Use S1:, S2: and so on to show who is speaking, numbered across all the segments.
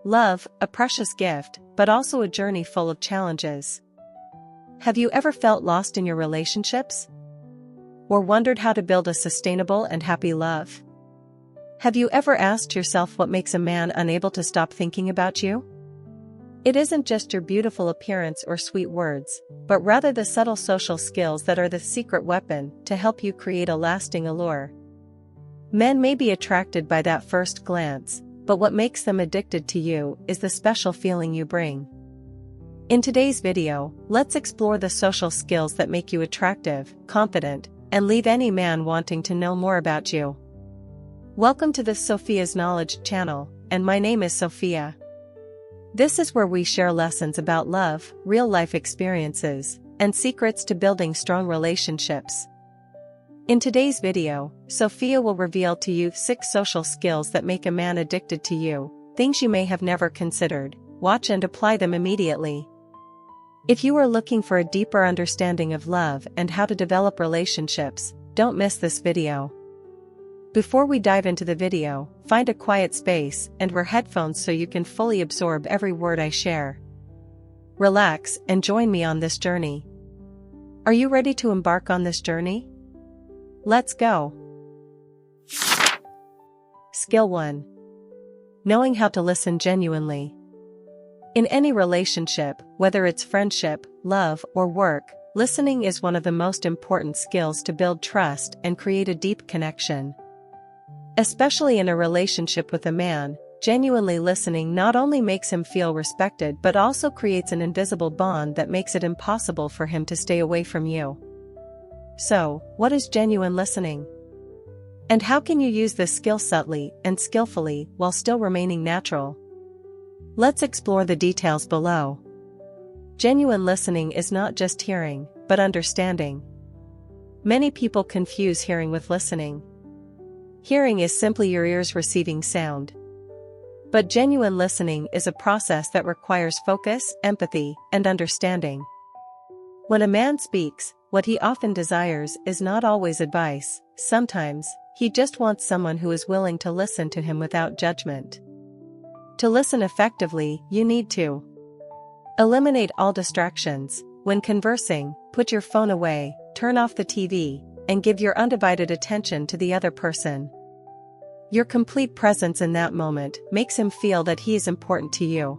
S1: Love, a precious gift, but also a journey full of challenges. Have you ever felt lost in your relationships? Or wondered how to build a sustainable and happy love? Have you ever asked yourself what makes a man unable to stop thinking about you? It isn't just your beautiful appearance or sweet words, but rather the subtle social skills that are the secret weapon to help you create a lasting allure. Men may be attracted by that first glance, but what makes them addicted to you is the special feeling you bring. In today's video, let's explore the social skills that make you attractive, confident, and leave any man wanting to know more about you. Welcome to the Sophia's Knowledge channel, and my name is Sophia. This is where we share lessons about love, real-life experiences, and secrets to building strong relationships. In today's video, Sophia will reveal to you 6 social skills that make a man addicted to you, things you may have never considered. Watch and apply them immediately. If you are looking for a deeper understanding of love and how to develop relationships, don't miss this video. Before we dive into the video, find a quiet space and wear headphones so you can fully absorb every word I share. Relax and join me on this journey. Are you ready to embark on this journey? Let's go. Skill 1. Knowing how to listen genuinely. In any relationship, whether it's friendship, love, or work, listening is one of the most important skills to build trust and create a deep connection. Especially in a relationship with a man, genuinely listening not only makes him feel respected but also creates an invisible bond that makes it impossible for him to stay away from you. So, what is genuine listening? And how can you use this skill subtly and skillfully while still remaining natural? Let's explore the details below. Genuine listening is not just hearing, but understanding. Many people confuse hearing with listening. Hearing is simply your ears receiving sound. But genuine listening is a process that requires focus, empathy, and understanding. When a man speaks, what he often desires is not always advice. Sometimes, he just wants someone who is willing to listen to him without judgment. To listen effectively, you need to eliminate all distractions. When conversing, put your phone away, turn off the TV, and give your undivided attention to the other person. Your complete presence in that moment makes him feel that he is important to you.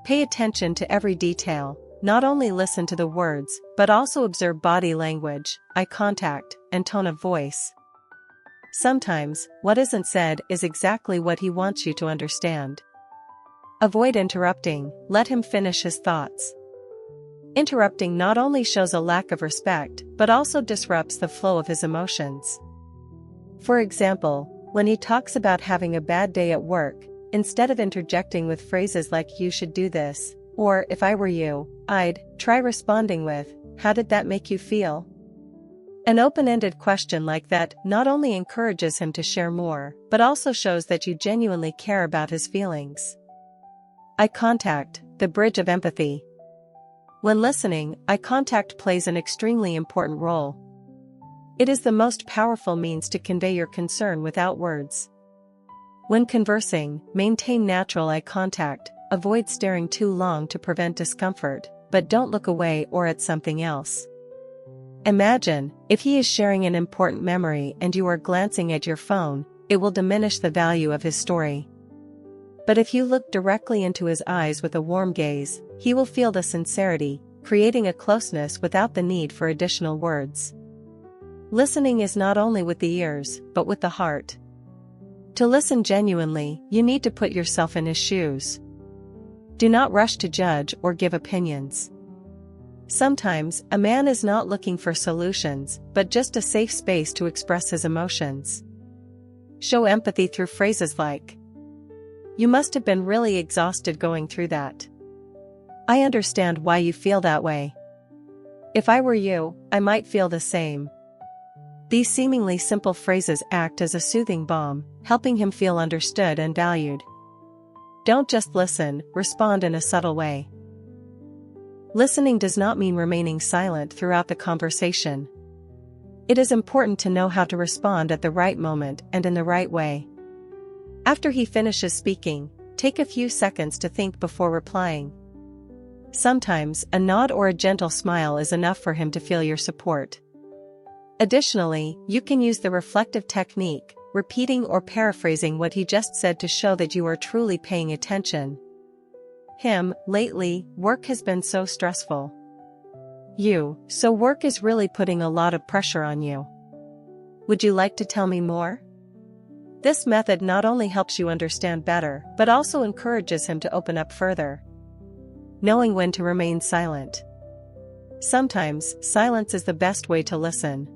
S1: Pay attention to every detail, not only listen to the words, but also observe body language, eye contact, and tone of voice. Sometimes, what isn't said is exactly what he wants you to understand. Avoid interrupting, let him finish his thoughts. Interrupting not only shows a lack of respect, but also disrupts the flow of his emotions. For example, when he talks about having a bad day at work, instead of interjecting with phrases like "you should do this," or "if I were you, I'd," try responding with, "how did that make you feel?" An open-ended question like that not only encourages him to share more, but also shows that you genuinely care about his feelings. Eye contact, the bridge of empathy. When listening, eye contact plays an extremely important role. It is the most powerful means to convey your concern without words. When conversing, maintain natural eye contact, avoid staring too long to prevent discomfort, but don't look away or at something else. Imagine, if he is sharing an important memory and you are glancing at your phone, it will diminish the value of his story. But if you look directly into his eyes with a warm gaze, he will feel the sincerity, creating a closeness without the need for additional words. Listening is not only with the ears, but with the heart. To listen genuinely, you need to put yourself in his shoes. Do not rush to judge or give opinions. Sometimes, a man is not looking for solutions, but just a safe space to express his emotions. Show empathy through phrases like, "You must have been really exhausted going through that. I understand why you feel that way. If I were you, I might feel the same." These seemingly simple phrases act as a soothing balm, helping him feel understood and valued. Don't just listen, respond in a subtle way. Listening does not mean remaining silent throughout the conversation. It is important to know how to respond at the right moment and in the right way. After he finishes speaking, take a few seconds to think before replying. Sometimes, a nod or a gentle smile is enough for him to feel your support. Additionally, you can use the reflective technique, repeating or paraphrasing what he just said to show that you are truly paying attention. Lately, work has been so stressful. So work is really putting a lot of pressure on you. Would you like to tell me more? This method not only helps you understand better, but also encourages him to open up further. Knowing when to remain silent. Sometimes, silence is the best way to listen.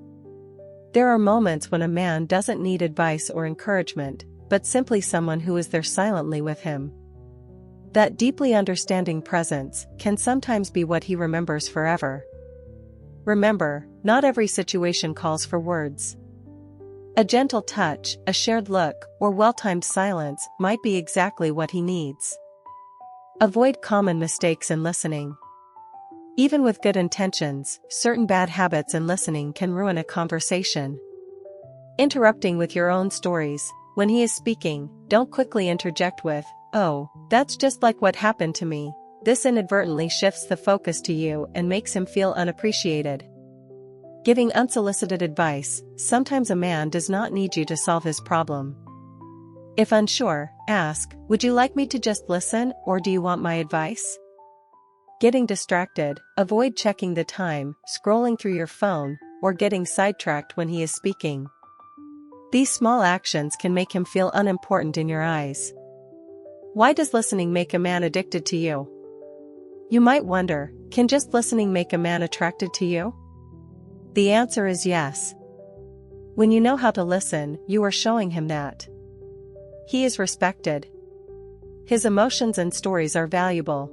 S1: There are moments when a man doesn't need advice or encouragement, but simply someone who is there silently with him. That deeply understanding presence can sometimes be what he remembers forever. Remember, not every situation calls for words. A gentle touch, a shared look, or well-timed silence might be exactly what he needs. Avoid common mistakes in listening. Even with good intentions, certain bad habits in listening can ruin a conversation. Interrupting with your own stories. When he is speaking, don't quickly interject with, "Oh, that's just like what happened to me." This inadvertently shifts the focus to you and makes him feel unappreciated. Giving unsolicited advice. Sometimes a man does not need you to solve his problem. If unsure, ask, "Would you like me to just listen, or do you want my advice?" Getting distracted. Avoid checking the time, scrolling through your phone, or getting sidetracked when he is speaking. These small actions can make him feel unimportant in your eyes. Why does listening make a man addicted to you? You might wonder, can just listening make a man attracted to you? The answer is yes. When you know how to listen, you are showing him that he is respected. His emotions and stories are valuable.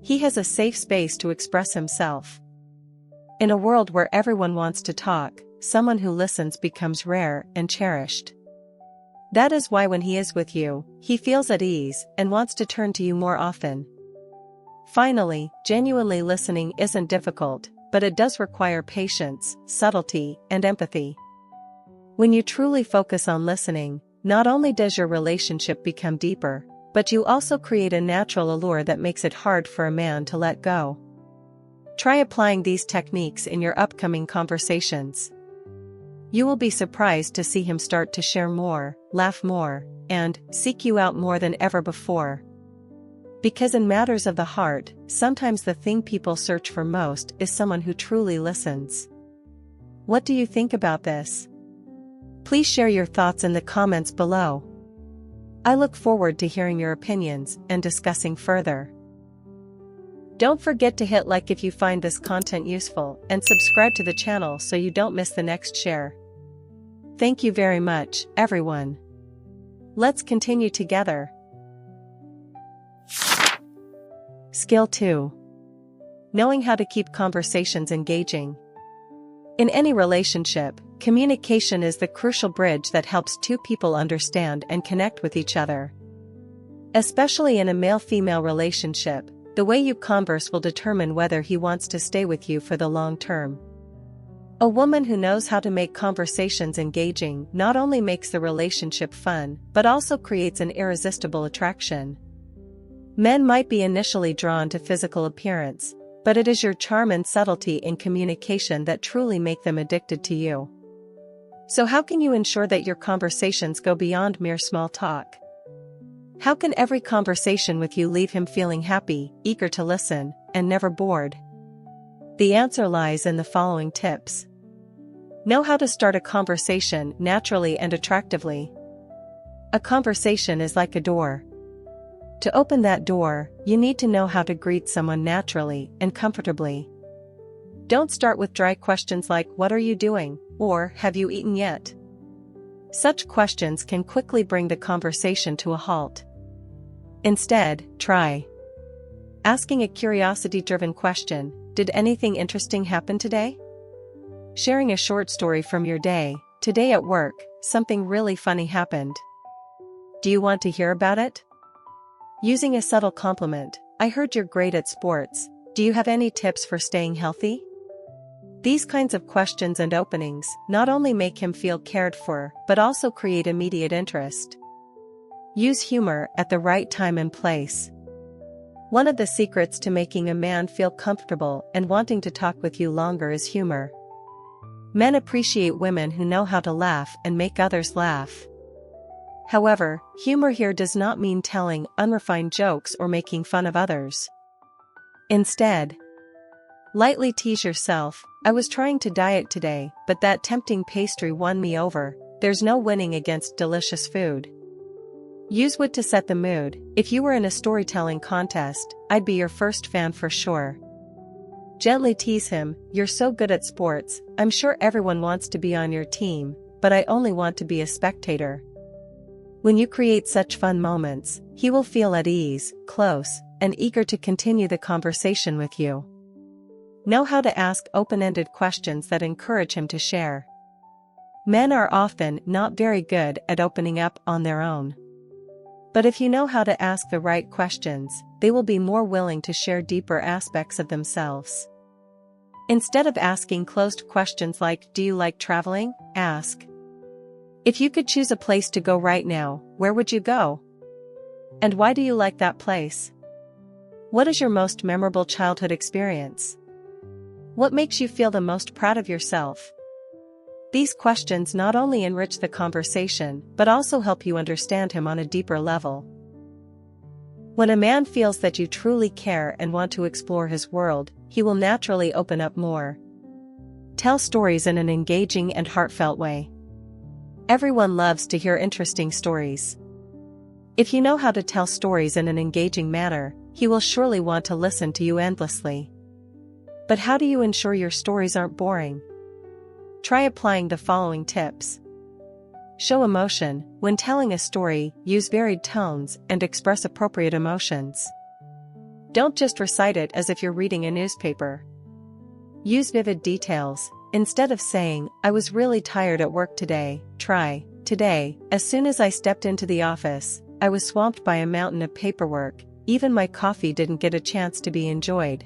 S1: He has a safe space to express himself. In a world where everyone wants to talk, someone who listens becomes rare and cherished. That is why when he is with you, he feels at ease and wants to turn to you more often. Finally, genuinely listening isn't difficult, but it does require patience, subtlety, and empathy. When you truly focus on listening, not only does your relationship become deeper, but you also create a natural allure that makes it hard for a man to let go. Try applying these techniques in your upcoming conversations. You will be surprised to see him start to share more, laugh more, and seek you out more than ever before. Because in matters of the heart, sometimes the thing people search for most is someone who truly listens. What do you think about this? Please share your thoughts in the comments below. I look forward to hearing your opinions and discussing further. Don't forget to hit like if you find this content useful and subscribe to the channel so you don't miss the next share. Thank you very much, everyone. Let's continue together. Skill 2. Knowing how to keep conversations engaging. In any relationship, communication is the crucial bridge that helps two people understand and connect with each other. Especially in a male-female relationship, the way you converse will determine whether he wants to stay with you for the long term. A woman who knows how to make conversations engaging not only makes the relationship fun, but also creates an irresistible attraction. Men might be initially drawn to physical appearance, but it is your charm and subtlety in communication that truly make them addicted to you. So how can you ensure that your conversations go beyond mere small talk? How can every conversation with you leave him feeling happy, eager to listen, and never bored? The answer lies in the following tips. Know how to start a conversation naturally and attractively. A conversation is like a door. To open that door, you need to know how to greet someone naturally and comfortably. Don't start with dry questions like, "What are you doing?" or "Have you eaten yet?" Such questions can quickly bring the conversation to a halt. Instead, try asking a curiosity-driven question. Did anything interesting happen today? Sharing a short story from your day. Today at work, something really funny happened. Do you want to hear about it? Using a subtle compliment. I heard you're great at sports. Do you have any tips for staying healthy? These kinds of questions and openings not only make him feel cared for, but also create immediate interest. Use humor at the right time and place. One of the secrets to making a man feel comfortable and wanting to talk with you longer is humor. Men appreciate women who know how to laugh and make others laugh. However, humor here does not mean telling unrefined jokes or making fun of others. Instead, lightly tease yourself. I was trying to diet today, but that tempting pastry won me over. There's no winning against delicious food. Use wit to set the mood. If you were in a storytelling contest, I'd be your first fan for sure. Gently tease him. You're so good at sports, I'm sure everyone wants to be on your team, but I only want to be a spectator. When you create such fun moments, he will feel at ease, close, and eager to continue the conversation with you. Know how to ask open-ended questions that encourage him to share. Men are often not very good at opening up on their own. But if you know how to ask the right questions, they will be more willing to share deeper aspects of themselves. Instead of asking closed questions like, "Do you like traveling?" ask, "If you could choose a place to go right now, where would you go? And why do you like that place? What is your most memorable childhood experience? What makes you feel the most proud of yourself?" These questions not only enrich the conversation but also help you understand him on a deeper level. When a man feels that you truly care and want to explore his world, he will naturally open up more. Tell stories in an engaging and heartfelt way. Everyone loves to hear interesting stories. If you know how to tell stories in an engaging manner, he will surely want to listen to you endlessly. But how do you ensure your stories aren't boring? Try applying the following tips. Show emotion. When telling a story, use varied tones and express appropriate emotions. Don't just recite it as if you're reading a newspaper. Use vivid details. Instead of saying, "I was really tired at work today," try, "Today, as soon as I stepped into the office, I was swamped by a mountain of paperwork. Even my coffee didn't get a chance to be enjoyed."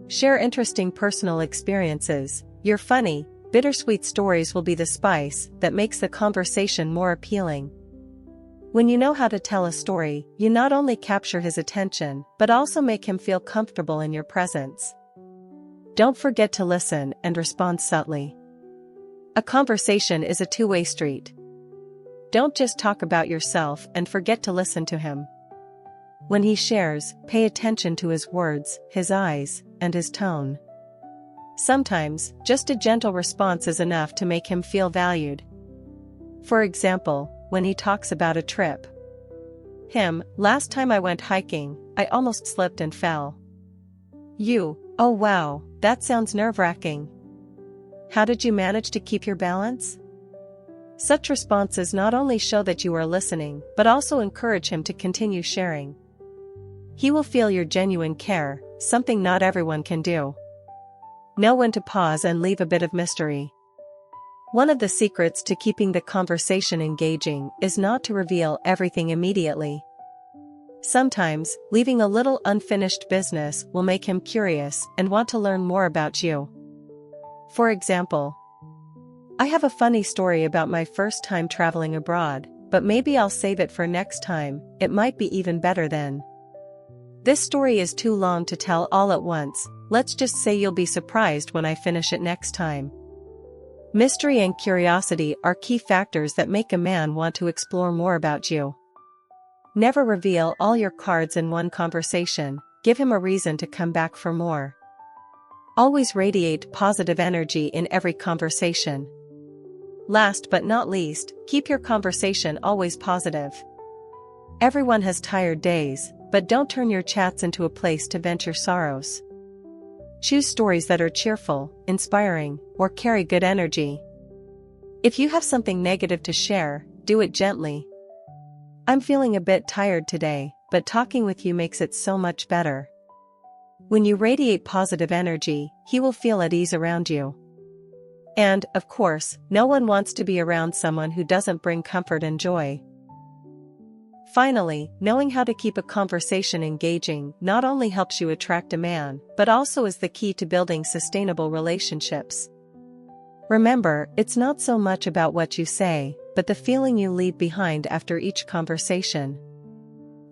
S1: Share interesting personal experiences. Your funny, bittersweet stories will be the spice that makes the conversation more appealing. When you know how to tell a story, you not only capture his attention but also make him feel comfortable in your presence. Don't forget to listen and respond subtly. A conversation is a two-way street. Don't just talk about yourself and forget to listen to him. When he shares, pay attention to his words, his eyes, and his tone. Sometimes, just a gentle response is enough to make him feel valued. For example, when he talks about a trip. Last time I went hiking, I almost slipped and fell. You, "Oh wow, that sounds nerve-wracking. How did you manage to keep your balance?" Such responses not only show that you are listening, but also encourage him to continue sharing. He will feel your genuine care, something not everyone can do. Know when to pause and leave a bit of mystery. One of the secrets to keeping the conversation engaging is not to reveal everything immediately. Sometimes, leaving a little unfinished business will make him curious and want to learn more about you. For example, "I have a funny story about my first time traveling abroad, but maybe I'll save it for next time, it might be even better then. This story is too long to tell all at once, let's just say you'll be surprised when I finish it next time." Mystery and curiosity are key factors that make a man want to explore more about you. Never reveal all your cards in one conversation, give him a reason to come back for more. Always radiate positive energy in every conversation. Last but not least, keep your conversation always positive. Everyone has tired days, but don't turn your chats into a place to vent your sorrows. Choose stories that are cheerful, inspiring, or carry good energy. If you have something negative to share, do it gently. "I'm feeling a bit tired today, but talking with you makes it so much better." When you radiate positive energy, he will feel at ease around you. And, of course, no one wants to be around someone who doesn't bring comfort and joy. Finally, knowing how to keep a conversation engaging not only helps you attract a man, but also is the key to building sustainable relationships. Remember, it's not so much about what you say, but the feeling you leave behind after each conversation.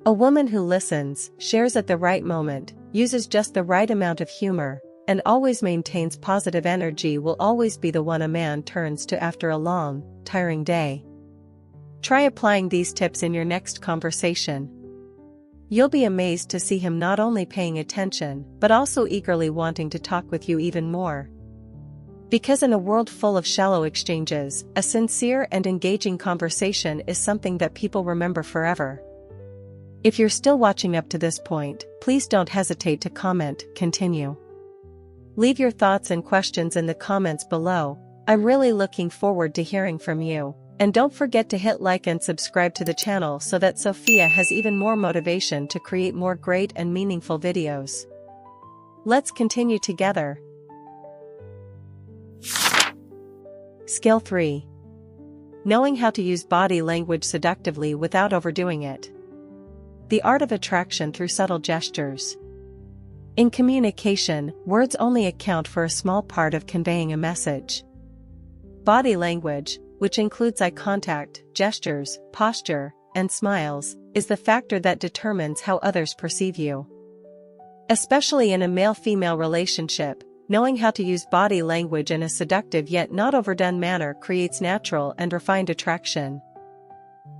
S1: A woman who listens, shares at the right moment, uses just the right amount of humor, and always maintains positive energy will always be the one a man turns to after a long, tiring day. Try applying these tips in your next conversation. You'll be amazed to see him not only paying attention, but also eagerly wanting to talk with you even more. Because in a world full of shallow exchanges, a sincere and engaging conversation is something that people remember forever. If you're still watching up to this point, please don't hesitate to comment, continue. Leave your thoughts and questions in the comments below. I'm really looking forward to hearing from you. And don't forget to hit like and subscribe to the channel so that Sophia has even more motivation to create more great and meaningful videos. Let's continue together. Skill 3. Knowing how to use body language seductively without overdoing it. The art of attraction through subtle gestures. In communication, words only account for a small part of conveying a message. Body language, which includes eye contact, gestures, posture, and smiles, is the factor that determines how others perceive you. Especially in a male-female relationship, knowing how to use body language in a seductive yet not overdone manner creates natural and refined attraction.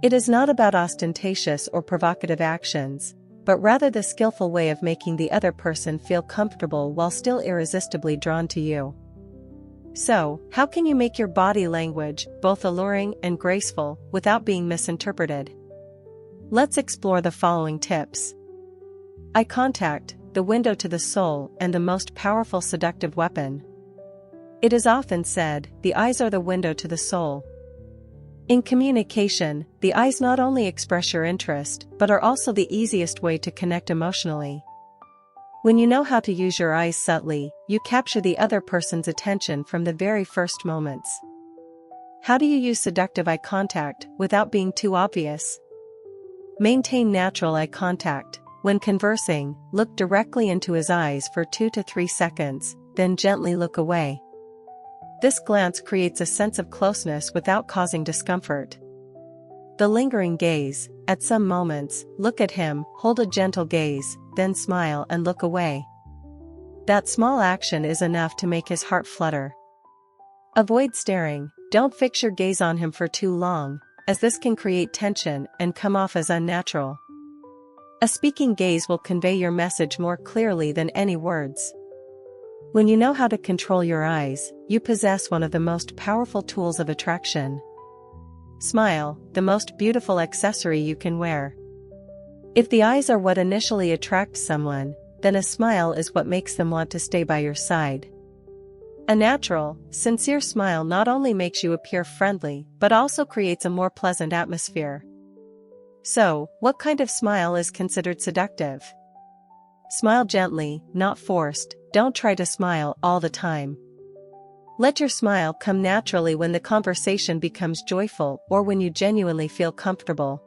S1: It is not about ostentatious or provocative actions, but rather the skillful way of making the other person feel comfortable while still irresistibly drawn to you. So, how can you make your body language both alluring and graceful without being misinterpreted? Let's explore the following tips. Eye contact, the window to the soul and the most powerful seductive weapon. It is often said, the eyes are the window to the soul. In communication, the eyes not only express your interest, but are also the easiest way to connect emotionally. When you know how to use your eyes subtly, you capture the other person's attention from the very first moments. How do you use seductive eye contact without being too obvious? Maintain natural eye contact. When conversing, look directly into his eyes for 2 to 3 seconds, then gently look away. This glance creates a sense of closeness without causing discomfort. The lingering gaze, at some moments, look at him, hold a gentle gaze, then smile and look away. That small action is enough to make his heart flutter. Avoid staring, don't fix your gaze on him for too long, as this can create tension and come off as unnatural. A speaking gaze will convey your message more clearly than any words. When you know how to control your eyes, you possess one of the most powerful tools of attraction. Smile, the most beautiful accessory you can wear. If the eyes are what initially attracts someone, then a smile is what makes them want to stay by your side. A natural, sincere smile not only makes you appear friendly, but also creates a more pleasant atmosphere. So, what kind of smile is considered seductive? Smile gently, not forced. Don't try to smile all the time. Let your smile come naturally when the conversation becomes joyful or when you genuinely feel comfortable.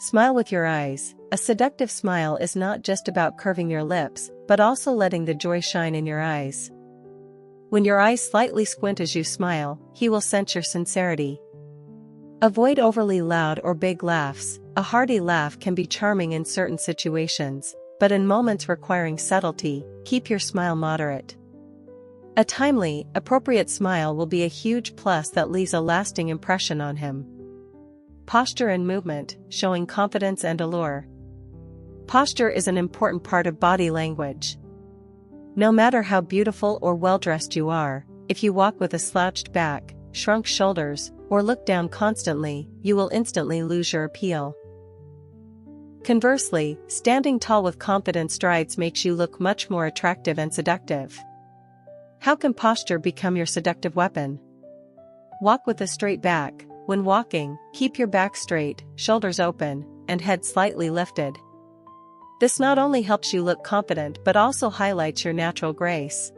S1: Smile with your eyes. A seductive smile is not just about curving your lips, but also letting the joy shine in your eyes. When your eyes slightly squint as you smile, he will sense your sincerity. Avoid overly loud or big laughs. A hearty laugh can be charming in certain situations, but in moments requiring subtlety, keep your smile moderate. A timely, appropriate smile will be a huge plus that leaves a lasting impression on him. Posture and movement, showing confidence and allure. Posture is an important part of body language. No matter how beautiful or well-dressed you are, if you walk with a slouched back, shrunk shoulders, or look down constantly, you will instantly lose your appeal. Conversely, standing tall with confident strides makes you look much more attractive and seductive. How can posture become your seductive weapon? Walk with a straight back. When walking, keep your back straight, shoulders open, and head slightly lifted. This not only helps you look confident but also highlights your natural grace.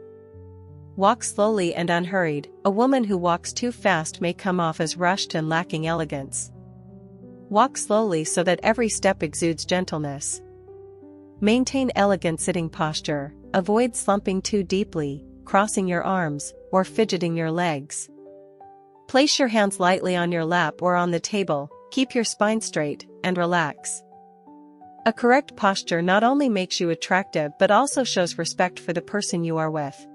S1: Walk slowly and unhurried. A woman who walks too fast may come off as rushed and lacking elegance. Walk slowly so that every step exudes gentleness. Maintain elegant sitting posture. Avoid slumping too deeply, crossing your arms, or fidgeting your legs. Place your hands lightly on your lap or on the table, keep your spine straight, and relax. A correct posture not only makes you attractive but also shows respect for the person you are with.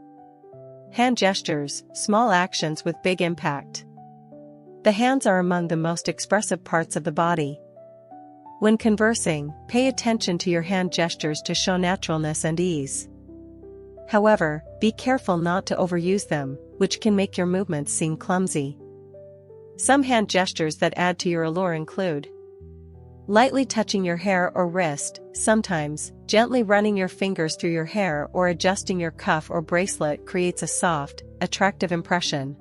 S1: Hand gestures, small actions with big impact. The hands are among the most expressive parts of the body. When conversing, pay attention to your hand gestures to show naturalness and ease. However, be careful not to overuse them, which can make your movements seem clumsy. Some hand gestures that add to your allure include lightly touching your hair or wrist, sometimes, gently running your fingers through your hair or adjusting your cuff or bracelet creates a soft, attractive impression.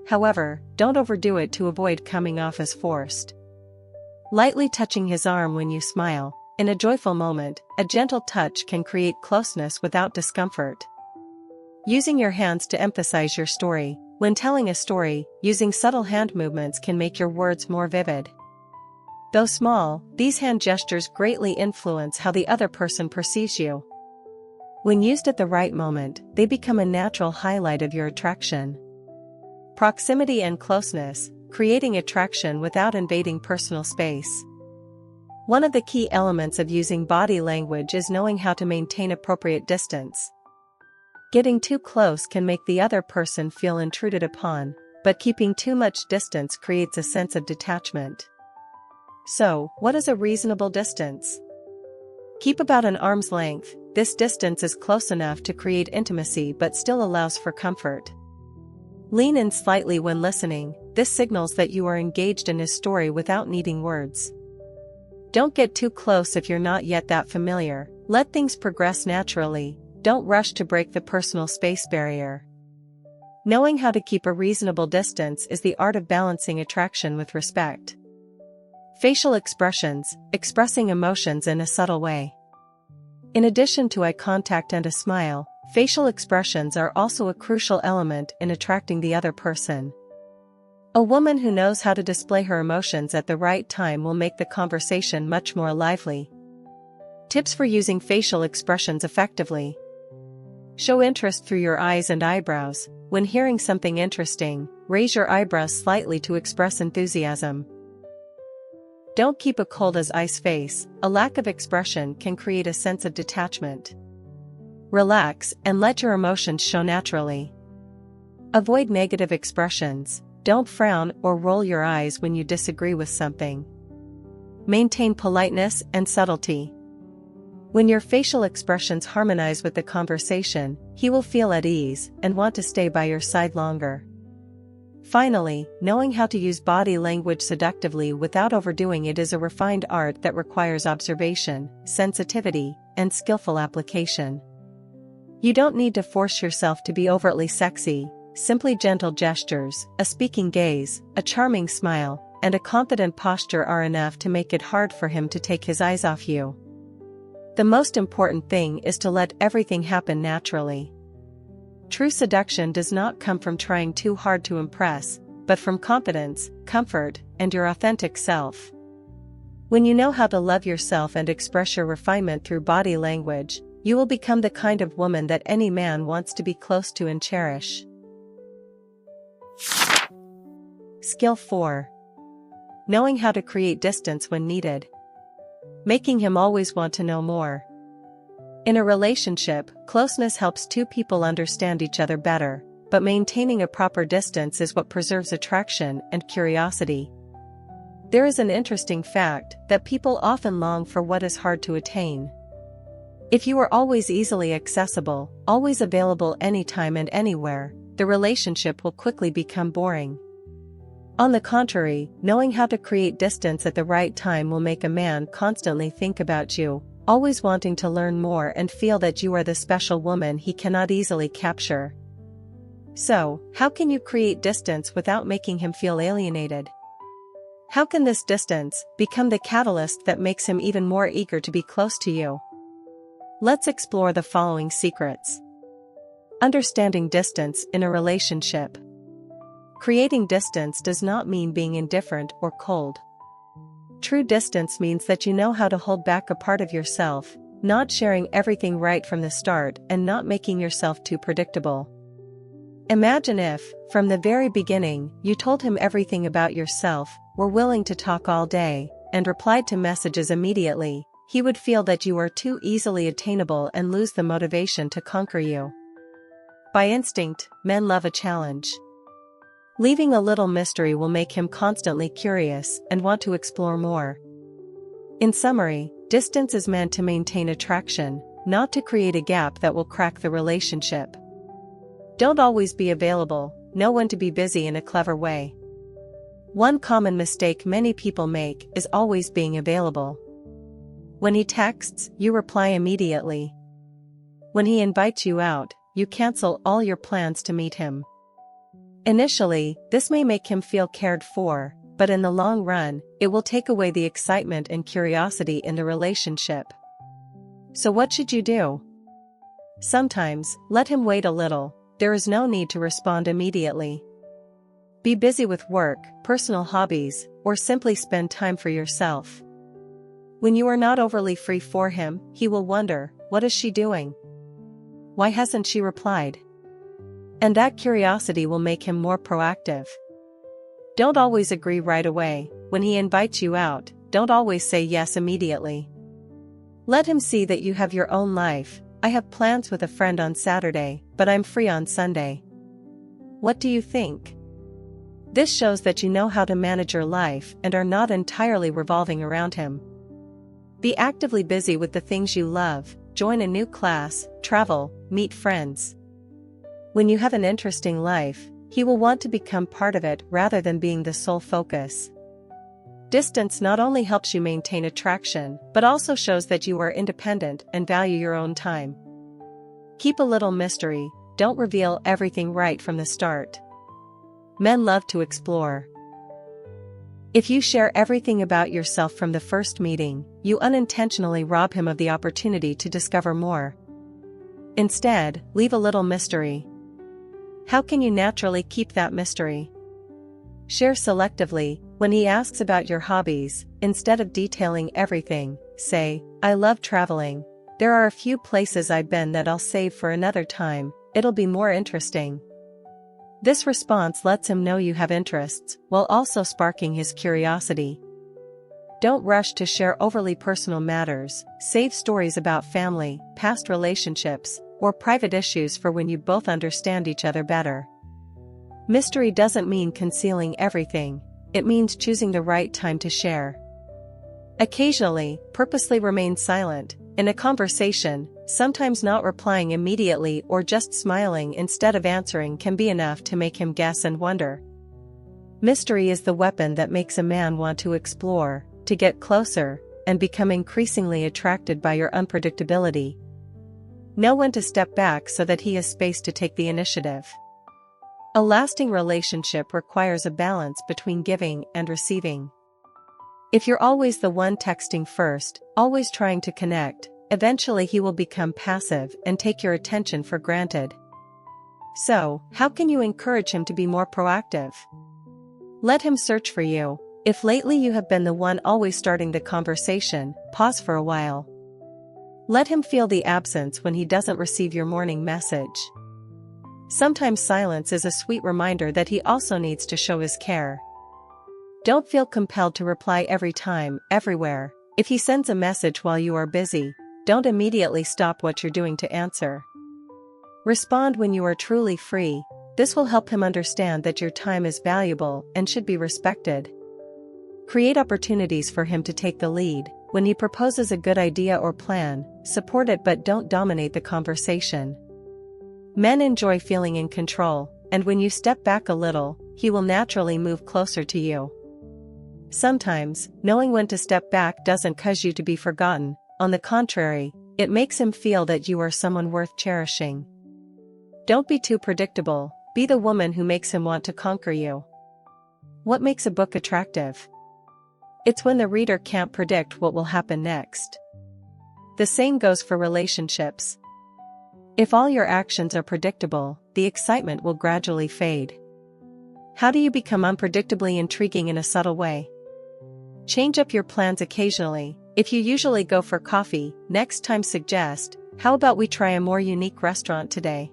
S1: However, don't overdo it to avoid coming off as forced. Lightly touching his arm when you smile. In a joyful moment, a gentle touch can create closeness without discomfort. Using your hands to emphasize your story. When telling a story, using subtle hand movements can make your words more vivid. Though small, these hand gestures greatly influence how the other person perceives you. When used at the right moment, they become a natural highlight of your attraction. Proximity and closeness, creating attraction without invading personal space. One of the key elements of using body language is knowing how to maintain appropriate distance. Getting too close can make the other person feel intruded upon, but keeping too much distance creates a sense of detachment. So, what is a reasonable distance? Keep about an arm's length. This distance is close enough to create intimacy but still allows for comfort. Lean in slightly when listening. This signals that you are engaged in his story without needing words. Don't get too close if you're not yet that familiar. Let things progress naturally. Don't rush to break the personal space barrier. Knowing how to keep a reasonable distance is the art of balancing attraction with respect. Facial expressions, expressing emotions in a subtle way. In addition to eye contact and a smile, facial expressions are also a crucial element in attracting the other person. A woman who knows how to display her emotions at the right time will make the conversation much more lively. Tips for using facial expressions effectively. Show interest through your eyes and eyebrows. When hearing something interesting, raise your eyebrows slightly to express enthusiasm. Don't keep a cold as ice face. A lack of expression can create a sense of detachment. Relax and let your emotions show naturally. Avoid negative expressions. Don't frown or roll your eyes when you disagree with something. Maintain politeness and subtlety. When your facial expressions harmonize with the conversation, he will feel at ease and want to stay by your side longer. Finally, knowing how to use body language seductively without overdoing it is a refined art that requires observation, sensitivity, and skillful application. You don't need to force yourself to be overtly sexy. Simply gentle gestures, a speaking gaze, a charming smile, and a confident posture are enough to make it hard for him to take his eyes off you. The most important thing is to let everything happen naturally. True seduction does not come from trying too hard to impress, but from confidence, comfort, and your authentic self. When you know how to love yourself and express your refinement through body language, you will become the kind of woman that any man wants to be close to and cherish. Skill 4. Knowing how to create distance when needed. Making him always want to know more. In a relationship, closeness helps two people understand each other better, but maintaining a proper distance is what preserves attraction and curiosity. There is an interesting fact that people often long for what is hard to attain. If you are always easily accessible, always available anytime and anywhere, the relationship will quickly become boring. On the contrary, knowing how to create distance at the right time will make a man constantly think about you, always wanting to learn more and feel that you are the special woman he cannot easily capture. So, how can you create distance without making him feel alienated? How can this distance become the catalyst that makes him even more eager to be close to you? Let's explore the following secrets. Understanding distance in a relationship. Creating distance does not mean being indifferent or cold. True distance means that you know how to hold back a part of yourself, not sharing everything right from the start and not making yourself too predictable. Imagine if, from the very beginning, you told him everything about yourself, were willing to talk all day, and replied to messages immediately. He would feel that you are too easily attainable and lose the motivation to conquer you. By instinct, men love a challenge. Leaving a little mystery will make him constantly curious and want to explore more. In summary, distance is meant to maintain attraction, not to create a gap that will crack the relationship. Don't always be available, know when to be busy in a clever way. One common mistake many people make is always being available. When he texts, you reply immediately. When he invites you out, you cancel all your plans to meet him. Initially, this may make him feel cared for, but in the long run, it will take away the excitement and curiosity in the relationship. So what should you do? Sometimes, let him wait a little. There is no need to respond immediately. Be busy with work, personal hobbies, or simply spend time for yourself. When you are not overly free for him, he will wonder, what is she doing? Why hasn't she replied? And that curiosity will make him more proactive. Don't always agree right away. When he invites you out, don't always say yes immediately. Let him see that you have your own life. I have plans with a friend on Saturday, but I'm free on Sunday. What do you think? This shows that you know how to manage your life and are not entirely revolving around him. Be actively busy with the things you love, join a new class, travel, meet friends. When you have an interesting life, he will want to become part of it rather than being the sole focus. Distance not only helps you maintain attraction, but also shows that you are independent and value your own time. Keep a little mystery, don't reveal everything right from the start. Men love to explore. If you share everything about yourself from the first meeting, you unintentionally rob him of the opportunity to discover more. Instead, leave a little mystery. How can you naturally keep that mystery? Share selectively. When he asks about your hobbies, instead of detailing everything, say, I love traveling. There are a few places I've been that I'll save for another time, it'll be more interesting. This response lets him know you have interests, while also sparking his curiosity. Don't rush to share overly personal matters, save stories about family, past relationships, or private issues for when you both understand each other better. Mystery doesn't mean concealing everything. It means choosing the right time to share. Occasionally, purposely remain silent. In a conversation, sometimes not replying immediately or just smiling instead of answering can be enough to make him guess and wonder. Mystery is the weapon that makes a man want to explore, to get closer, and become increasingly attracted by your unpredictability. Know when to step back so that he has space to take the initiative. A lasting relationship requires a balance between giving and receiving. If you're always the one texting first, always trying to connect, eventually he will become passive and take your attention for granted. So, how can you encourage him to be more proactive? Let him search for you. If lately you have been the one always starting the conversation, pause for a while. Let him feel the absence when he doesn't receive your morning message. Sometimes silence is a sweet reminder that he also needs to show his care. Don't feel compelled to reply every time, everywhere. If he sends a message while you are busy, don't immediately stop what you're doing to answer. Respond when you are truly free. This will help him understand that your time is valuable and should be respected. Create opportunities for him to take the lead. When he proposes a good idea or plan, support it but don't dominate the conversation. Men enjoy feeling in control, and when you step back a little, he will naturally move closer to you. Sometimes, knowing when to step back doesn't cause you to be forgotten. On the contrary, it makes him feel that you are someone worth cherishing. Don't be too predictable, be the woman who makes him want to conquer you. What makes a book attractive? It's when the reader can't predict what will happen next. The same goes for relationships. If all your actions are predictable, the excitement will gradually fade. How do you become unpredictably intriguing in a subtle way? Change up your plans occasionally. If you usually go for coffee, next time suggest, "How about we try a more unique restaurant today?"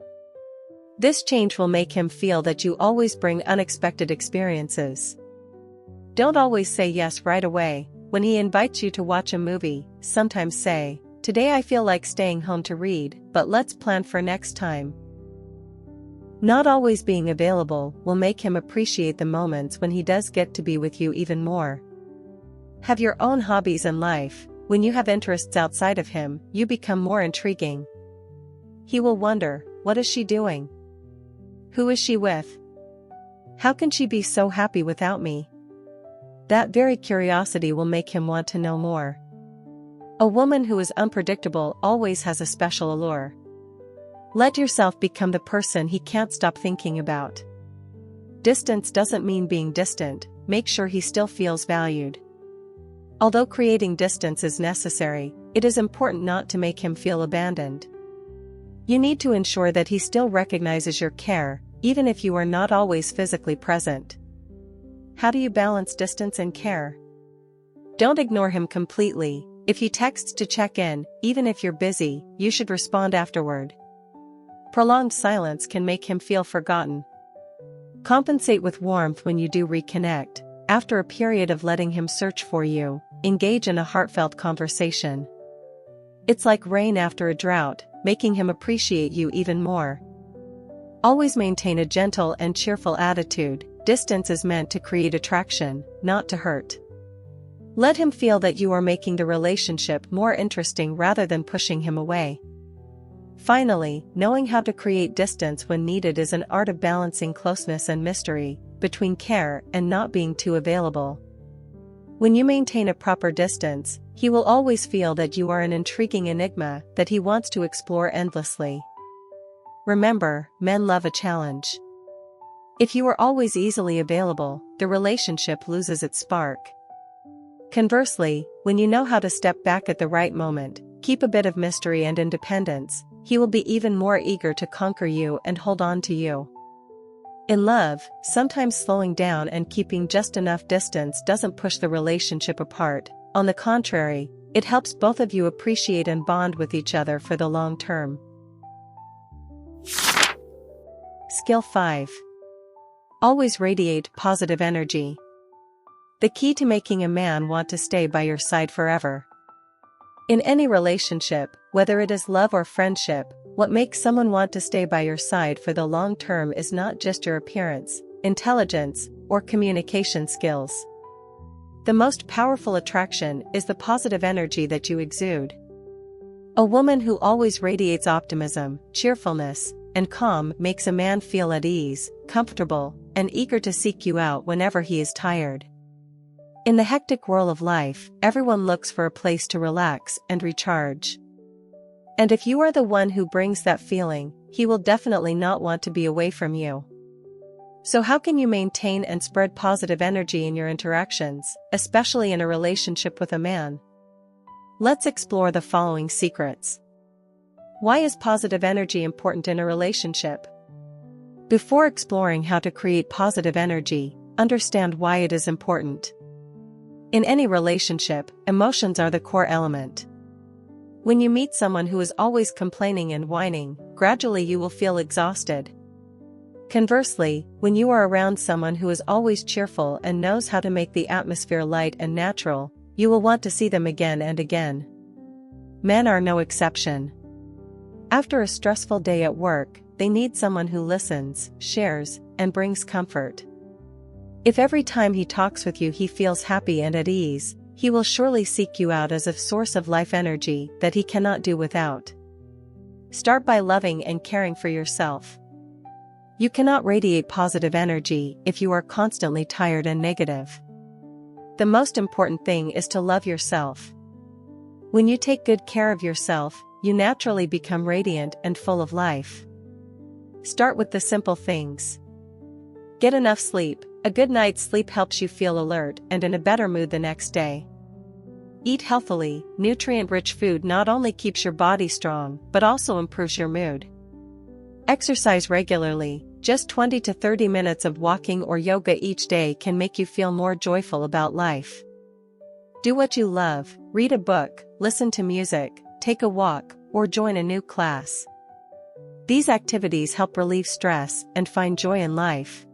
S1: This change will make him feel that you always bring unexpected experiences. Don't always say yes right away. When he invites you to watch a movie, sometimes say, "Today I feel like staying home to read, but let's plan for next time." Not always being available will make him appreciate the moments when he does get to be with you even more. Have your own hobbies in life. When you have interests outside of him, you become more intriguing. He will wonder, "What is she doing? Who is she with? How can she be so happy without me?" That very curiosity will make him want to know more. A woman who is unpredictable always has a special allure. Let yourself become the person he can't stop thinking about. Distance doesn't mean being distant. Make sure he still feels valued. Although creating distance is necessary, it is important not to make him feel abandoned. You need to ensure that he still recognizes your care, even if you are not always physically present. How do you balance distance and care? Don't ignore him completely. If he texts to check in, even if you're busy, you should respond afterward. Prolonged silence can make him feel forgotten. Compensate with warmth when you do reconnect. After a period of letting him search for you, engage in a heartfelt conversation. It's like rain after a drought, making him appreciate you even more. Always maintain a gentle and cheerful attitude. Distance is meant to create attraction, not to hurt. Let him feel that you are making the relationship more interesting rather than pushing him away. Finally, knowing how to create distance when needed is an art of balancing closeness and mystery, between care and not being too available. When you maintain a proper distance, he will always feel that you are an intriguing enigma that he wants to explore endlessly. Remember, men love a challenge. If you are always easily available, the relationship loses its spark. Conversely, when you know how to step back at the right moment, keep a bit of mystery and independence, he will be even more eager to conquer you and hold on to you. In love, sometimes slowing down and keeping just enough distance doesn't push the relationship apart. On the contrary, it helps both of you appreciate and bond with each other for the long term. Skill 5. Always radiate positive energy. The key to making a man want to stay by your side forever. In any relationship, whether it is love or friendship, what makes someone want to stay by your side for the long term is not just your appearance, intelligence, or communication skills. The most powerful attraction is the positive energy that you exude. A woman who always radiates optimism, cheerfulness, and calm makes a man feel at ease, comfortable, and eager to seek you out whenever he is tired. In the hectic whirl of life, everyone looks for a place to relax and recharge. And if you are the one who brings that feeling, he will definitely not want to be away from you. So how can you maintain and spread positive energy in your interactions, especially in a relationship with a man? Let's explore the following secrets. Why is positive energy important in a relationship? Before exploring how to create positive energy, understand why it is important. In any relationship, emotions are the core element. When you meet someone who is always complaining and whining, gradually you will feel exhausted. Conversely, when you are around someone who is always cheerful and knows how to make the atmosphere light and natural, you will want to see them again and again. Men are no exception. After a stressful day at work, they need someone who listens, shares, and brings comfort. If every time he talks with you he feels happy and at ease, he will surely seek you out as a source of life energy that he cannot do without. Start by loving and caring for yourself. You cannot radiate positive energy if you are constantly tired and negative. The most important thing is to love yourself. When you take good care of yourself, you naturally become radiant and full of life. Start with the simple things. Get enough sleep. A good night's sleep helps you feel alert and in a better mood the next day. Eat healthily. Nutrient-rich food not only keeps your body strong but also improves your mood. Exercise regularly. Just 20 to 30 minutes of walking or yoga each day can make you feel more joyful about life. Do what you love, read a book, listen to music, take a walk, or join a new class. These activities help relieve stress and find joy in life.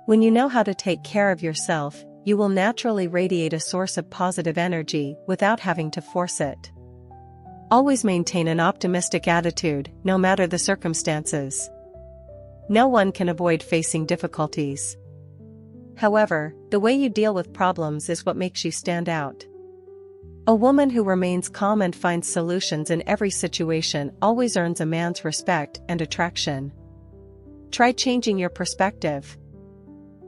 S1: When you know how to take care of yourself, you will naturally radiate a source of positive energy without having to force it. Always maintain an optimistic attitude, no matter the circumstances. No one can avoid facing difficulties. However, the way you deal with problems is what makes you stand out. A woman who remains calm and finds solutions in every situation always earns a man's respect and attraction. Try changing your perspective.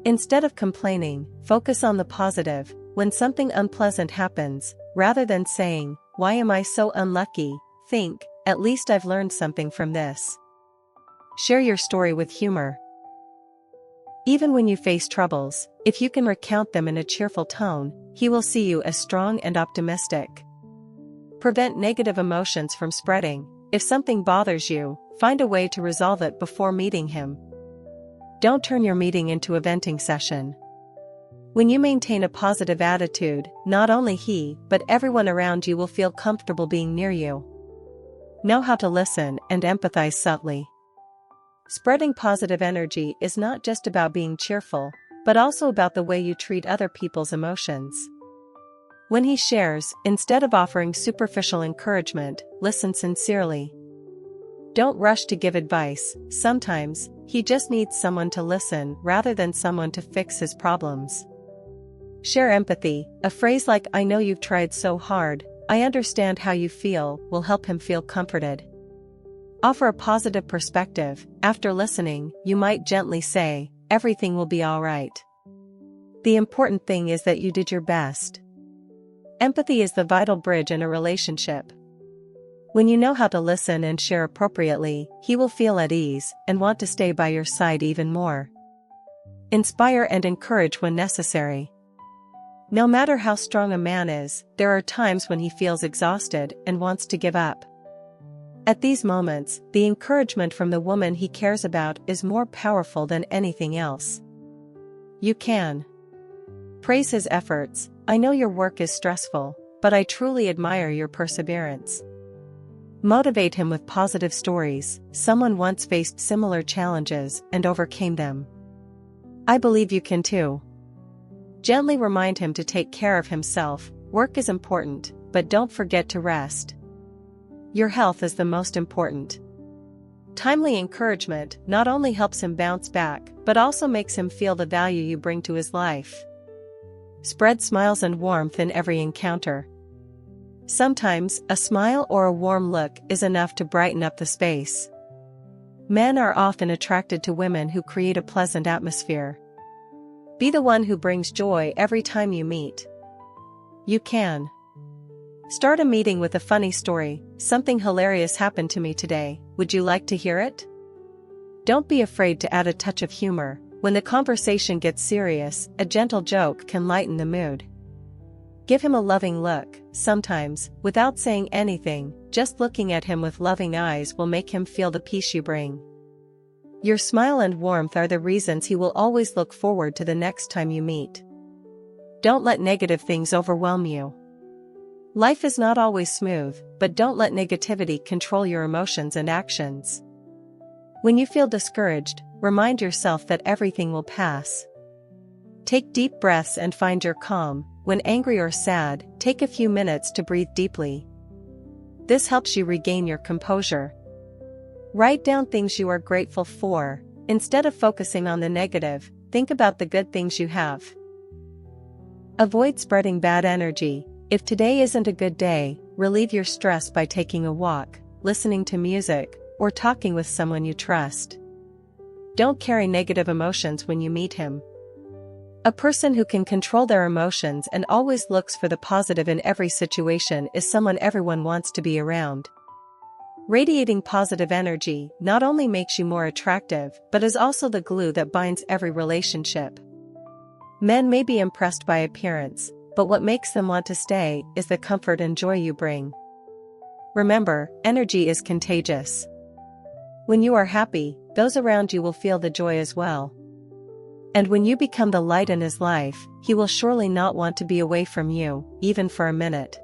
S1: Instead of complaining, focus on the positive. When something unpleasant happens, rather than saying, "Why am I so unlucky?" think, "At least I've learned something from this." Share your story with humor. Even when you face troubles, if you can recount them in a cheerful tone, he will see you as strong and optimistic. Prevent negative emotions from spreading. If something bothers you, find a way to resolve it before meeting him. Don't turn your meeting into a venting session. When you maintain a positive attitude, not only he, but everyone around you will feel comfortable being near you. Know how to listen and empathize subtly. Spreading positive energy is not just about being cheerful, but also about the way you treat other people's emotions. When he shares, instead of offering superficial encouragement, listen sincerely. Don't rush to give advice. Sometimes, he just needs someone to listen rather than someone to fix his problems. Share empathy. A phrase like, "I know you've tried so hard, I understand how you feel," will help him feel comforted. Offer a positive perspective. After listening, you might gently say, "Everything will be all right. The important thing is that you did your best." Empathy is the vital bridge in a relationship. When you know how to listen and share appropriately, he will feel at ease and want to stay by your side even more. Inspire and encourage when necessary. No matter how strong a man is, there are times when he feels exhausted and wants to give up. At these moments, the encouragement from the woman he cares about is more powerful than anything else. You can praise his efforts. "I know your work is stressful, but I truly admire your perseverance." Motivate him with positive stories. "Someone once faced similar challenges and overcame them. I believe you can too." Gently remind him to take care of himself. Work is important, but don't forget to rest. Your health is the most important. Timely encouragement not only helps him bounce back, but also makes him feel the value you bring to his life. Spread smiles and warmth in every encounter. Sometimes, a smile or a warm look is enough to brighten up the space. Men are often attracted to women who create a pleasant atmosphere. Be the one who brings joy every time you meet. You can start a meeting with a funny story. "Something hilarious happened to me today. Would you like to hear it?" Don't be afraid to add a touch of humor. When the conversation gets serious, a gentle joke can lighten the mood. Give him a loving look. Sometimes, without saying anything, just looking at him with loving eyes will make him feel the peace you bring. Your smile and warmth are the reasons he will always look forward to the next time you meet. Don't let negative things overwhelm you. Life is not always smooth, but don't let negativity control your emotions and actions. When you feel discouraged, remind yourself that everything will pass. Take deep breaths and find your calm. When angry or sad, take a few minutes to breathe deeply. This helps you regain your composure. Write down things you are grateful for. Instead of focusing on the negative, think about the good things you have. Avoid spreading bad energy. If today isn't a good day, relieve your stress by taking a walk, listening to music, or talking with someone you trust. Don't carry negative emotions when you meet him. A person who can control their emotions and always looks for the positive in every situation is someone everyone wants to be around. Radiating positive energy not only makes you more attractive, but is also the glue that binds every relationship. Men may be impressed by appearance, but what makes them want to stay is the comfort and joy you bring. Remember, energy is contagious. When you are happy, those around you will feel the joy as well. And when you become the light in his life, he will surely not want to be away from you, even for a minute.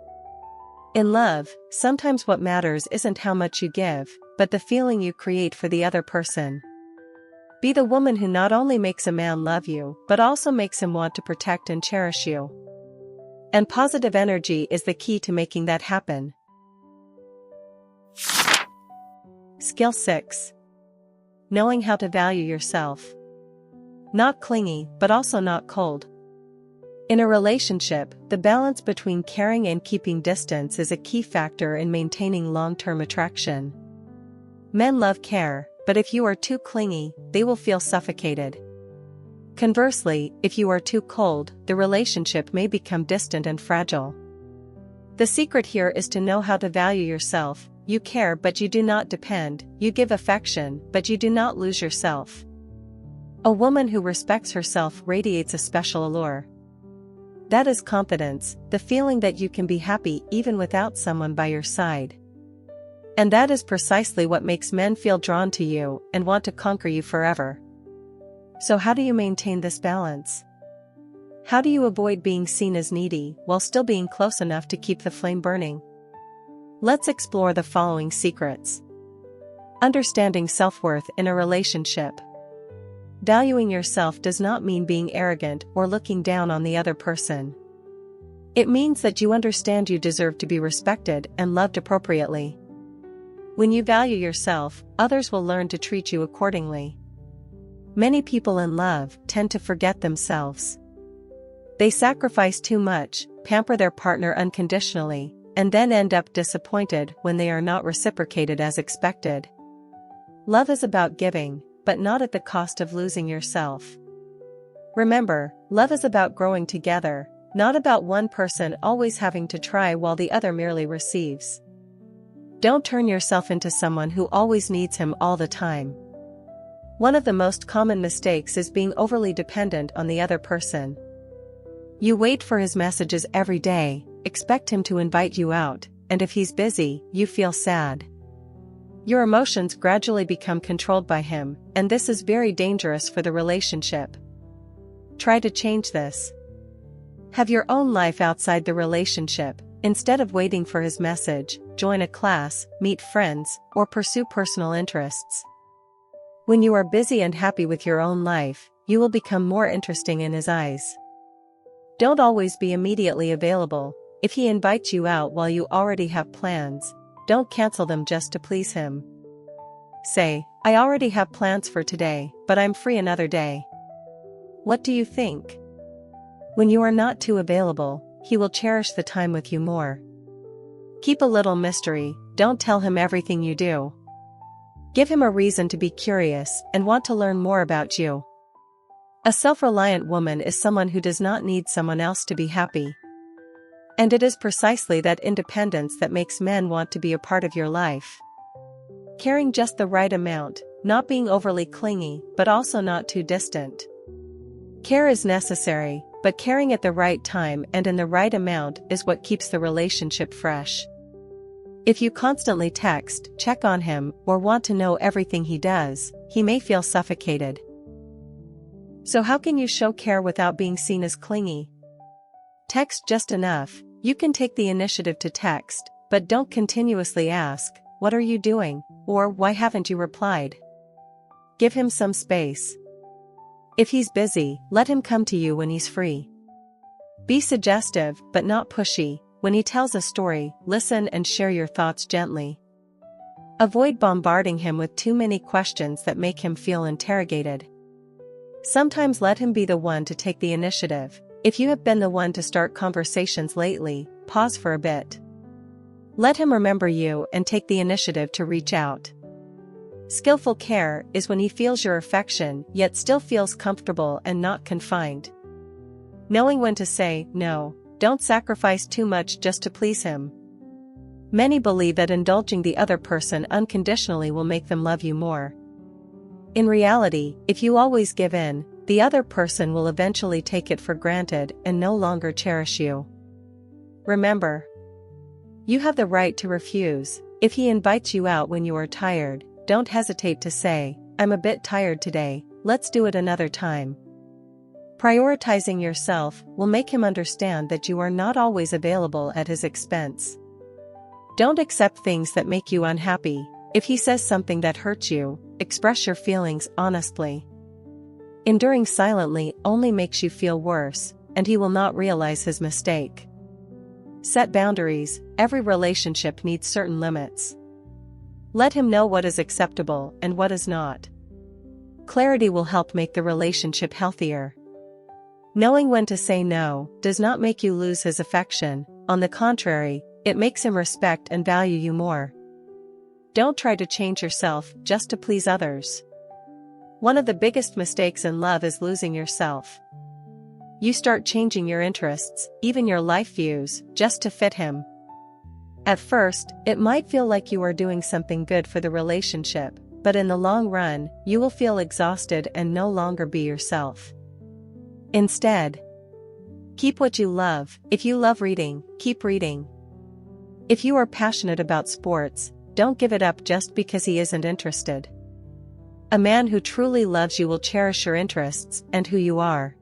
S1: In love, sometimes what matters isn't how much you give, but the feeling you create for the other person. Be the woman who not only makes a man love you, but also makes him want to protect and cherish you. And positive energy is the key to making that happen. Skill 6. Knowing how to value yourself. Not clingy, but also not cold. In a relationship, the balance between caring and keeping distance is a key factor in maintaining long-term attraction. Men love care, but if you are too clingy, they will feel suffocated. Conversely, if you are too cold, the relationship may become distant and fragile. The secret here is to know how to value yourself. You care but you do not depend, you give affection but you do not lose yourself. A woman who respects herself radiates a special allure. That is confidence, the feeling that you can be happy even without someone by your side. And that is precisely what makes men feel drawn to you and want to conquer you forever. So how do you maintain this balance? How do you avoid being seen as needy while still being close enough to keep the flame burning? Let's explore the following secrets. Understanding self-worth in a relationship. Valuing yourself does not mean being arrogant or looking down on the other person. It means that you understand you deserve to be respected and loved appropriately. When you value yourself, others will learn to treat you accordingly. Many people in love tend to forget themselves. They sacrifice too much, pamper their partner unconditionally, and then end up disappointed when they are not reciprocated as expected. Love is about giving, but not at the cost of losing yourself. Remember, love is about growing together, not about one person always having to try while the other merely receives. Don't turn yourself into someone who always needs him all the time. One of the most common mistakes is being overly dependent on the other person. You wait for his messages every day, expect him to invite you out, and if he's busy, you feel sad. Your emotions gradually become controlled by him, and this is very dangerous for the relationship. Try to change this. Have your own life outside the relationship. Instead of waiting for his message, join a class, meet friends, or pursue personal interests. When you are busy and happy with your own life, you will become more interesting in his eyes. Don't always be immediately available. If he invites you out while you already have plans, don't cancel them just to please him. Say, I already have plans for today, but I'm free another day. What do you think? When you are not too available, he will cherish the time with you more. Keep a little mystery, don't tell him everything you do. Give him a reason to be curious and want to learn more about you. A self-reliant woman is someone who does not need someone else to be happy. And it is precisely that independence that makes men want to be a part of your life. Caring just the right amount, not being overly clingy, but also not too distant. Care is necessary, but caring at the right time and in the right amount is what keeps the relationship fresh. If you constantly text, check on him, or want to know everything he does, he may feel suffocated. So how can you show care without being seen as clingy? Text just enough. You can take the initiative to text, but don't continuously ask, "What are you doing?" or "Why haven't you replied?" Give him some space. If he's busy, let him come to you when he's free. Be suggestive, but not pushy. When he tells a story, listen and share your thoughts gently. Avoid bombarding him with too many questions that make him feel interrogated. Sometimes let him be the one to take the initiative. If you have been the one to start conversations lately, pause for a bit. Let him remember you and take the initiative to reach out. Skillful care is when he feels your affection yet still feels comfortable and not confined. Knowing when to say no, don't sacrifice too much just to please him. Many believe that indulging the other person unconditionally will make them love you more. In reality, if you always give in, the other person will eventually take it for granted and no longer cherish you. Remember, you have the right to refuse. If he invites you out when you are tired, don't hesitate to say, "I'm a bit tired today, let's do it another time." Prioritizing yourself will make him understand that you are not always available at his expense. Don't accept things that make you unhappy. If he says something that hurts you, express your feelings honestly. Enduring silently only makes you feel worse, and he will not realize his mistake. Set boundaries. Every relationship needs certain limits. Let him know what is acceptable and what is not. Clarity will help make the relationship healthier. Knowing when to say no does not make you lose his affection. On the contrary, it makes him respect and value you more. Don't try to change yourself just to please others. One of the biggest mistakes in love is losing yourself. You start changing your interests, even your life views, just to fit him. At first, it might feel like you are doing something good for the relationship, but in the long run, you will feel exhausted and no longer be yourself. Instead, keep what you love. If you love reading, keep reading. If you are passionate about sports, don't give it up just because he isn't interested. A man who truly loves you will cherish your interests and who you are.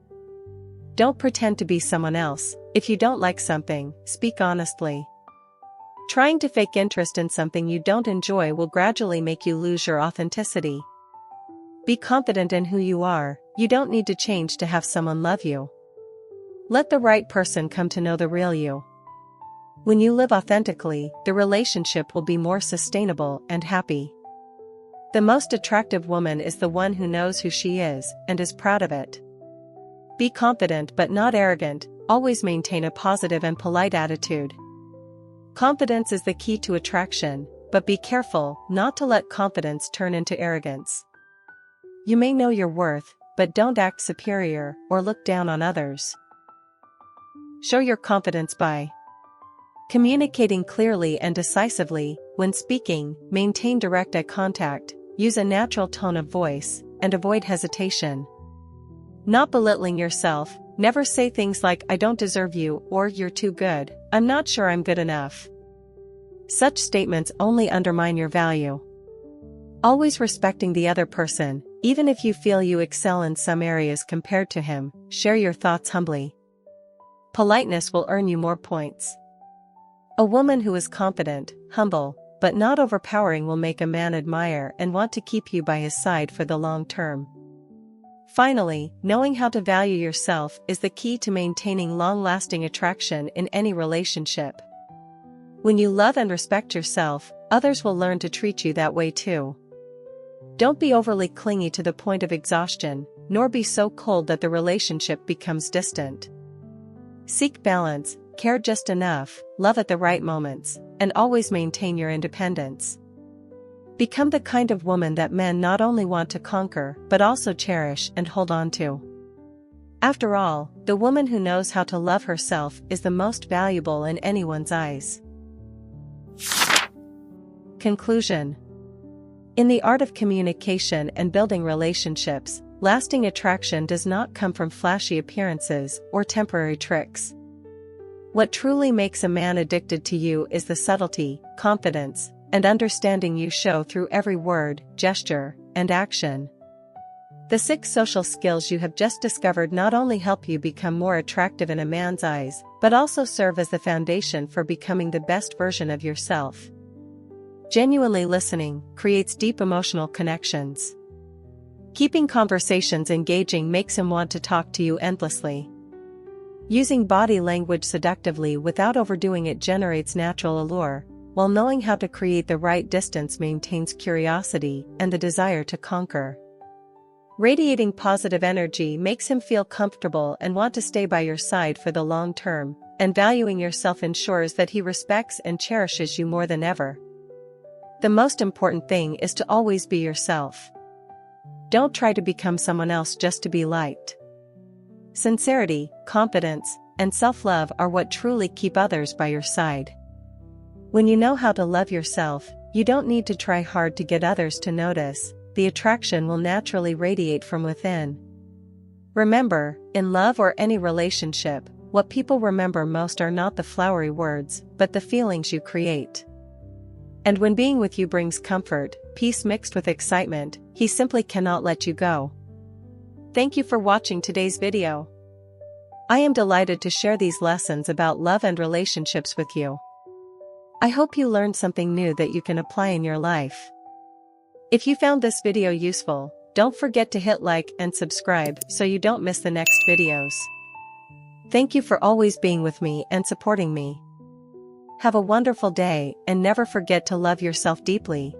S1: Don't pretend to be someone else. If you don't like something, speak honestly. Trying to fake interest in something you don't enjoy will gradually make you lose your authenticity. Be confident in who you are. You don't need to change to have someone love you. Let the right person come to know the real you. When you live authentically, the relationship will be more sustainable and happy. The most attractive woman is the one who knows who she is and is proud of it. Be confident but not arrogant. Always maintain a positive and polite attitude. Confidence is the key to attraction, but be careful not to let confidence turn into arrogance. You may know your worth, but don't act superior or look down on others. Show your confidence by communicating clearly and decisively. When speaking, maintain direct eye contact, use a natural tone of voice, and avoid hesitation. Not belittling yourself. Never say things like "I don't deserve you" or "You're too good," "I'm not sure I'm good enough." Such statements only undermine your value. Always respecting the other person, even if you feel you excel in some areas compared to him. Share your thoughts humbly. Politeness will earn you more points. A woman who is confident, humble, but not overpowering will make a man admire and want to keep you by his side for the long term. Finally, knowing how to value yourself is the key to maintaining long-lasting attraction in any relationship. When you love and respect yourself, others will learn to treat you that way too. Don't be overly clingy to the point of exhaustion, nor be so cold that the relationship becomes distant. Seek balance, care just enough, love at the right moments, and always maintain your independence. Become the kind of woman that men not only want to conquer but also cherish and hold on to. After all, the woman who knows how to love herself is the most valuable in anyone's eyes. Conclusion. In the art of communication and building relationships, lasting attraction does not come from flashy appearances or temporary tricks. What truly makes a man addicted to you is the subtlety, confidence, and understanding you show through every word, gesture, and action. The 6 social skills you have just discovered not only help you become more attractive in a man's eyes, but also serve as the foundation for becoming the best version of yourself. Genuinely listening creates deep emotional connections. Keeping conversations engaging makes him want to talk to you endlessly. Using body language seductively without overdoing it generates natural allure, while knowing how to create the right distance maintains curiosity and the desire to conquer. Radiating positive energy makes him feel comfortable and want to stay by your side for the long term, and valuing yourself ensures that he respects and cherishes you more than ever. The most important thing is to always be yourself. Don't try to become someone else just to be liked. Sincerity, confidence, and self-love are what truly keep others by your side. When you know how to love yourself, you don't need to try hard to get others to notice. The attraction will naturally radiate from within. Remember, in love or any relationship, what people remember most are not the flowery words, but the feelings you create. And when being with you brings comfort, peace mixed with excitement, he simply cannot let you go. Thank you for watching today's video. I am delighted to share these lessons about love and relationships with you. I hope you learned something new that you can apply in your life. If you found this video useful, don't forget to hit like and subscribe so you don't miss the next videos. Thank you for always being with me and supporting me. Have a wonderful day and never forget to love yourself deeply.